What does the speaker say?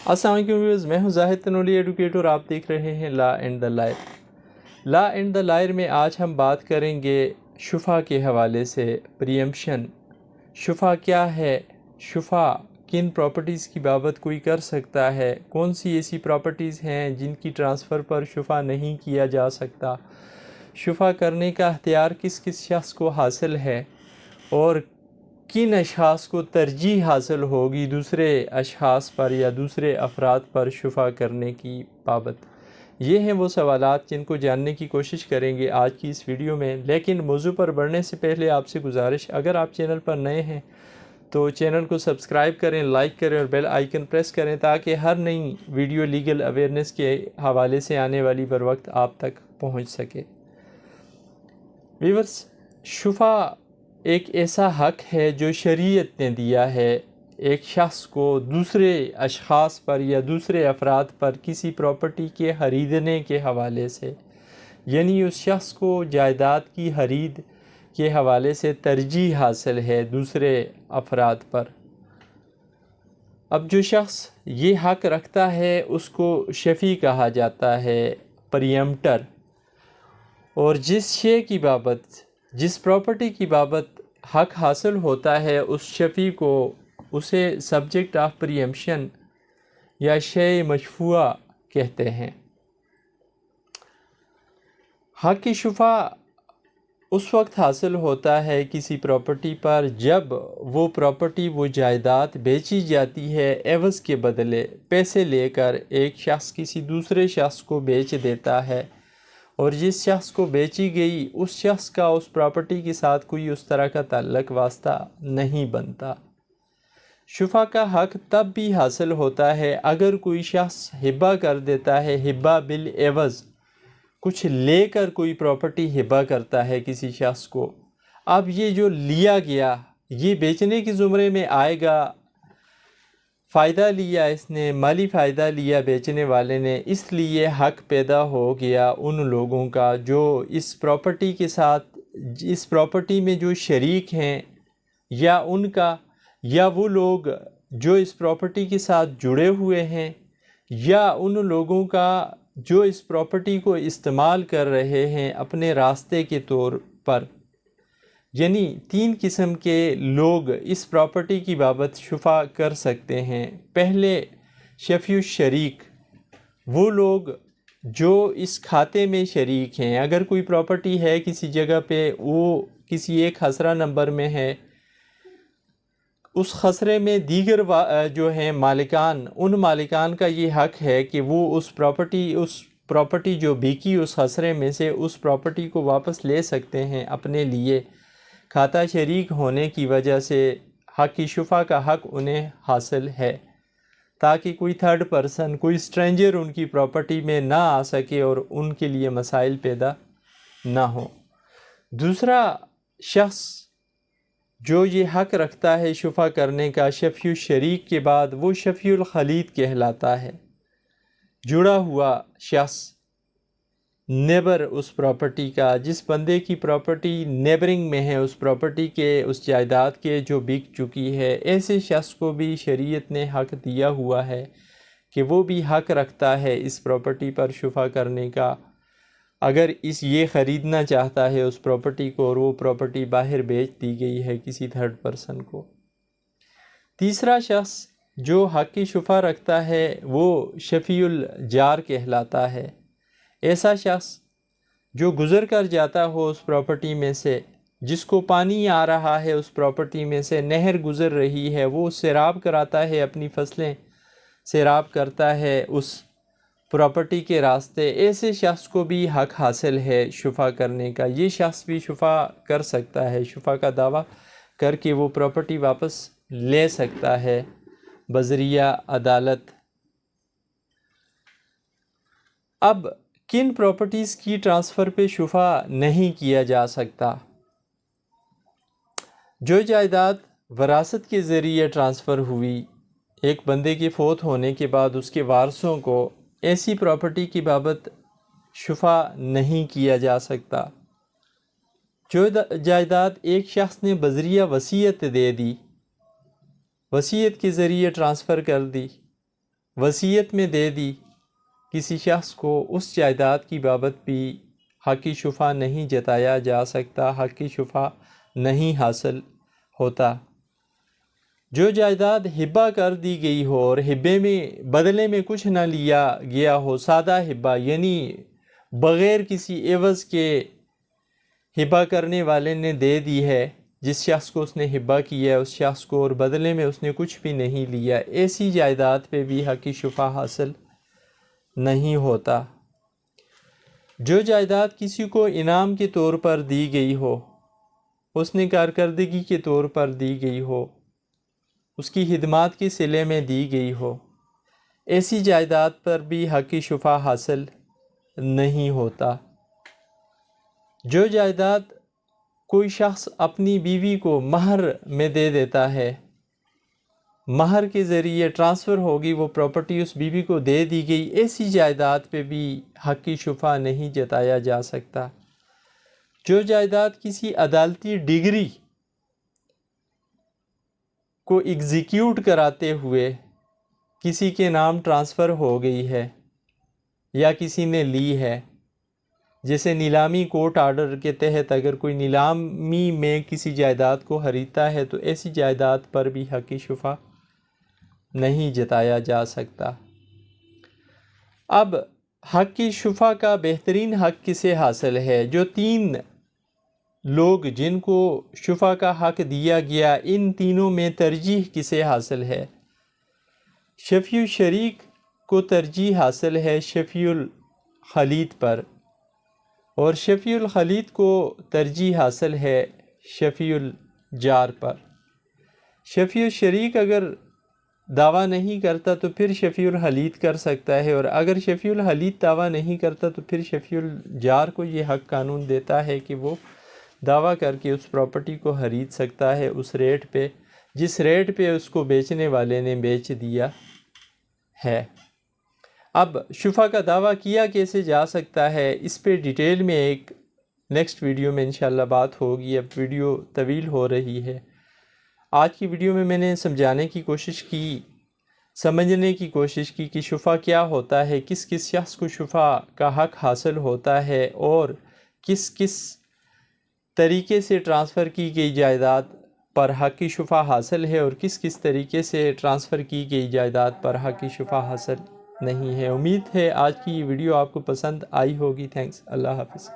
السلام علیکم ویورز، میں ہوں زاہد تنولی ایڈوکیٹر، آپ دیکھ رہے ہیں law and the lawyer. Law and the lawyer میں آج ہم بات کریں گے شفا کے حوالے سے، پریمپشن۔ شفا کیا ہے؟ شفا کن پراپرٹیز کی بابت کوئی کر سکتا ہے؟ کون سی ایسی پراپرٹیز ہیں جن کی ٹرانسفر پر شفا نہیں کیا جا سکتا؟ شفا کرنے کا اختیار کس کس شخص کو حاصل ہے اور کن اشخاص کو ترجیح حاصل ہوگی دوسرے اشخاص پر یا دوسرے افراد پر شفا کرنے کی بابت؟ یہ ہیں وہ سوالات جن کو جاننے کی کوشش کریں گے آج کی اس ویڈیو میں۔ لیکن موضوع پر بڑھنے سے پہلے آپ سے گزارش، اگر آپ چینل پر نئے ہیں تو چینل کو سبسکرائب کریں، لائک کریں اور بیل آئیکن پریس کریں تاکہ ہر نئی ویڈیو لیگل اویئرنیس کے حوالے سے آنے والی بر وقت آپ تک پہنچ سکے۔ ویورز، شفا ایک ایسا حق ہے جو شریعت نے دیا ہے ایک شخص کو دوسرے اشخاص پر یا دوسرے افراد پر کسی پراپرٹی کے خریدنے کے حوالے سے، یعنی اس شخص کو جائیداد کی خرید کے حوالے سے ترجیح حاصل ہے دوسرے افراد پر۔ اب جو شخص یہ حق رکھتا ہے اس کو شفیع کہا جاتا ہے، پریمپٹر۔ اور جس شے کی بابت، جس پراپرٹی کی بابت حق حاصل ہوتا ہے اس شفیع کو، اسے سبجیکٹ آف پریمپشن یا شے مشفوعہ کہتے ہیں۔ حق شفا اس وقت حاصل ہوتا ہے کسی پراپرٹی پر جب وہ پراپرٹی، وہ جائیداد بیچی جاتی ہے عوض کے بدلے پیسے لے کر ایک شخص کسی دوسرے شخص کو بیچ دیتا ہے، اور جس شخص کو بیچی گئی اس شخص کا اس پراپرٹی کے ساتھ کوئی اس طرح کا تعلق واسطہ نہیں بنتا۔ شفا کا حق تب بھی حاصل ہوتا ہے اگر کوئی شخص ہبہ کر دیتا ہے، ہبہ بالعوض، کچھ لے کر کوئی پراپرٹی ہبہ کرتا ہے کسی شخص کو۔ اب یہ جو لیا گیا یہ بیچنے کے زمرے میں آئے گا، فائدہ لیا اس نے، مالی فائدہ لیا بیچنے والے نے، اس لیے حق پیدا ہو گیا ان لوگوں کا جو اس پراپرٹی کے ساتھ، اس پراپرٹی میں جو شریک ہیں، یا ان کا، یا وہ لوگ جو اس پراپرٹی کے ساتھ جڑے ہوئے ہیں، یا ان لوگوں کا جو اس پراپرٹی کو استعمال کر رہے ہیں اپنے راستے کے طور پر۔ یعنی تین قسم کے لوگ اس پراپرٹی کی بابت شفا کر سکتے ہیں۔ پہلے شفیع الشریک، وہ لوگ جو اس کھاتے میں شریک ہیں۔ اگر کوئی پراپرٹی ہے کسی جگہ پہ، وہ کسی ایک خسرہ نمبر میں ہے، اس خسرے میں دیگر جو ہیں مالکان، ان مالکان کا یہ حق ہے کہ وہ اس پراپرٹی جو بکی اس خسرے میں سے اس پراپرٹی کو واپس لے سکتے ہیں اپنے لیے۔ کھاتا شریک ہونے کی وجہ سے حق شفا کا حق انہیں حاصل ہے، تاکہ کوئی تھرڈ پرسن، کوئی اسٹرینجر ان کی پراپرٹی میں نہ آ سکے اور ان کے لیے مسائل پیدا نہ ہوں۔ دوسرا شخص جو یہ حق رکھتا ہے شفا کرنے کا شفیع الشریک کے بعد، وہ شفیع الخلید کہلاتا ہے۔ جڑا ہوا شخص، نیبر اس پراپرٹی کا، جس بندے کی پراپرٹی نیبرنگ میں ہے اس پراپرٹی کے، اس جائیداد کے جو بک چکی ہے، ایسے شخص کو بھی شریعت نے حق دیا ہوا ہے کہ وہ بھی حق رکھتا ہے اس پراپرٹی پر شفا کرنے کا، اگر یہ خریدنا چاہتا ہے اس پراپرٹی کو اور وہ پراپرٹی باہر بیچ دی گئی ہے کسی تھرڈ پرسن کو۔ تیسرا شخص جو حق شفا رکھتا ہے وہ شفیع الجار کہلاتا ہے۔ ایسا شخص جو گزر کر جاتا ہو اس پراپرٹی میں سے، جس کو پانی آ رہا ہے اس پراپرٹی میں سے، نہر گزر رہی ہے، وہ سیراب کراتا ہے، اپنی فصلیں سیراب کرتا ہے اس پراپرٹی کے راستے، ایسے شخص کو بھی حق حاصل ہے شفا کرنے کا۔ یہ شخص بھی شفا کر سکتا ہے، شفا کا دعویٰ کر کے وہ پراپرٹی واپس لے سکتا ہے بذریعہ عدالت۔ اب کن پراپرٹیز کی ٹرانسفر پہ شفا نہیں کیا جا سکتا؟ جو جائیداد وراثت کے ذریعے ٹرانسفر ہوئی، ایک بندے کے فوت ہونے کے بعد اس کے وارثوں کو ایسی پراپرٹی کی بابت شفا نہیں کیا جا سکتا۔ جو جائیداد ایک شخص نے بذریعہ وصیت دے دی، وصیت کے ذریعے ٹرانسفر کر دی، وصیت میں دے دی کسی شخص کو، اس جائیداد کی بابت بھی حق شفا نہیں جتایا جا سکتا، حق شفا نہیں حاصل ہوتا۔ جو جائیداد ہبہ کر دی گئی ہو اور ہبے میں بدلے میں کچھ نہ لیا گیا ہو، سادہ ہبہ یعنی بغیر کسی عوض کے ہبہ کرنے والے نے دے دی ہے، جس شخص کو اس نے ہبہ کیا ہے اس شخص کو، اور بدلے میں اس نے کچھ بھی نہیں لیا، ایسی جائیداد پہ بھی حق شفا حاصل نہیں ہوتا۔ جو جائیداد کسی کو انعام کے طور پر دی گئی ہو، اس نے کارکردگی کے طور پر دی گئی ہو، اس کی خدمات کے صلے میں دی گئی ہو، ایسی جائیداد پر بھی حق شفا حاصل نہیں ہوتا۔ جو جائیداد کوئی شخص اپنی بیوی کو مہر میں دے دیتا ہے، مہر کے ذریعے ٹرانسفر ہوگی وہ پراپرٹی، اس بیوی کو دے دی گئی، ایسی جائیداد پہ بھی حق شفا نہیں جتایا جا سکتا۔ جو جائیداد کسی عدالتی ڈگری کو ایگزیکیوٹ کراتے ہوئے کسی کے نام ٹرانسفر ہو گئی ہے یا کسی نے لی ہے، جیسے نیلامی کورٹ آرڈر کے تحت اگر کوئی نیلامی میں کسی جائیداد کو خریدتا ہے تو ایسی جائیداد پر بھی حق شفا نہیں جتایا جا سکتا۔ اب حق شفا کا بہترین حق کسے حاصل ہے؟ جو تین لوگ جن کو شفا کا حق دیا گیا، ان تینوں میں ترجیح کسے حاصل ہے؟ شفیع الشریک کو ترجیح حاصل ہے شفیع الخلیط پر، اور شفیع الخلیط کو ترجیح حاصل ہے شفیع الجار پر۔ شفیع الشریک اگر دعویٰ نہیں کرتا تو پھر شفیع الخلیط کر سکتا ہے، اور اگر شفیع الخلیط دعویٰ نہیں کرتا تو پھر شفیع الجار کو یہ حق قانون دیتا ہے کہ وہ دعویٰ کر کے اس پراپرٹی کو خرید سکتا ہے اس ریٹ پہ جس ریٹ پہ اس کو بیچنے والے نے بیچ دیا ہے۔ اب شفا کا دعویٰ کیا کیسے جا سکتا ہے، اس پہ ڈیٹیل میں ایک نیکسٹ ویڈیو میں انشاءاللہ بات ہوگی، اب ویڈیو طویل ہو رہی ہے۔ آج کی ویڈیو میں میں نے سمجھانے کی کوشش کی، سمجھنے کی کوشش کی کہ شفا کیا ہوتا ہے، کس کس شخص کو شفا کا حق حاصل ہوتا ہے، اور کس کس طریقے سے ٹرانسفر کی گئی جائیداد پر حق شفا حاصل ہے، اور کس کس طریقے سے ٹرانسفر کی گئی جائیداد پر حق شفا حاصل نہیں ہے۔ امید ہے آج کی یہ ویڈیو آپ کو پسند آئی ہوگی۔ تھینکس، اللہ حافظ۔